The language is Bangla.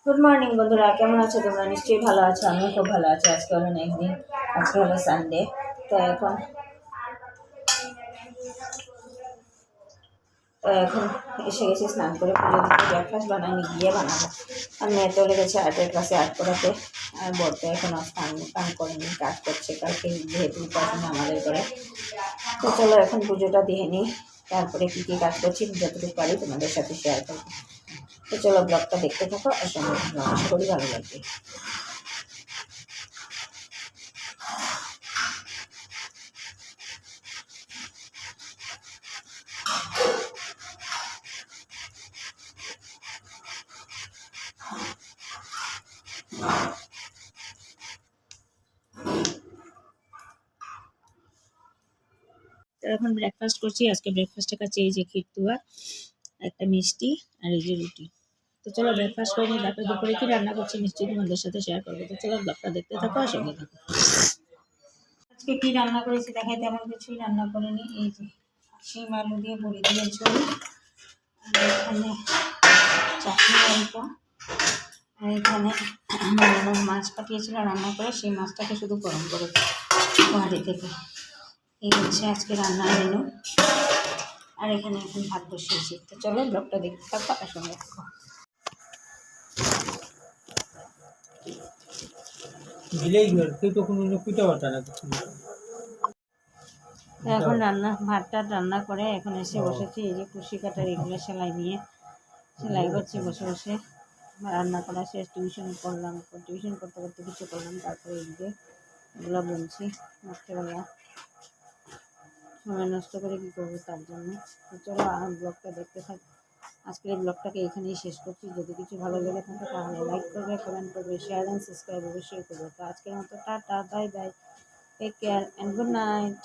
গুড মর্নিং বন্ধুরা, কেমন আছো তোমরা? নিশ্চয়ই ভালো আছো, আমিও খুব ভালো আছি। আজকে হলো নেক্সট দিন, আজকে হলো সানডে। তো এখন এখন এসে গেছি স্নান করে, পুজো দিতে ব্রেকফাস্ট বানানি গিয়ে বানাবো। আর মেয়ে চলে গেছে আর্টের ক্লাসে আর্ট করাতে। আর বলতে এখন স্নান টান করেনি, কাজ করছে। কালকে যেহেতু উপাসনা আমাদের করে, তো চলো এখন পুজোটা দিয়ে নিই, তারপরে কী কী কাজ করছি যতটুকু পারি তোমাদের সাথে শেয়ার করবো। তো চলো ব্লগটা দেখতে থাকো, আর সঙ্গে আশা করি ভালো লাগবে। তো এখন ব্রেকফাস্ট করছি। আজকে ব্রেকফাস্টের কাছে এই যে খিরতুয়া, একটা মিষ্টি, আর এই যে রুটি। তো চলো ব্রেকফাস্ট করে নিই, তারপরে দুপুরে কি রান্না করছি নিশ্চয়ই তোমাদের সাথে শেয়ার করবো। তো চলো ব্লগটা দেখতে থাকো আর সঙ্গে থাকো। আজকে কি রান্না করেছি দেখাই, তেমন কিছুই রান্না করিনি। এই যে শিম আলু দিয়ে বড়ি দিয়ে ঝোল, আর এখানে চাটনি অল্প, আর এখানে মাছ পাঠিয়েছিল রান্না করে, সেই মাছটাকে শুধু গরম করে বাড়ি থেকে। এই হচ্ছে আজকে রান্নার মেনু। আর এখানে এখন ভাত বসিয়েছি। তো চলো ব্লগটা দেখতে থাকো আর সঙ্গে থাকো। এখন ভাতটা রান্না করে এখন এসে বসেছি। এই যে কুশি কাটার এগুলো সেলাই নিয়ে সেলাই করছি বসে বসে। রান্না করা শেষ, টিউশন করলাম, টিউশন করতে করতে কিছু করলাম, তারপরে এই যে এগুলো বলছি রাত্রেবেলা সময় নষ্ট করে কী করবো, তার জন্য। তো চলো ব্লগটা দেখতে থাক। আজকের এই ব্লগটাকে এখানেই শেষ করছি। যদি কিছু ভালো লেগে থাকে তাহলে লাইক করবে, কমেন্ট করবে, শেয়ার অ্যান্ড সাবস্ক্রাইব অবশ্যই করবে। তো আজকের মতো tata, bye bye, take care and good night.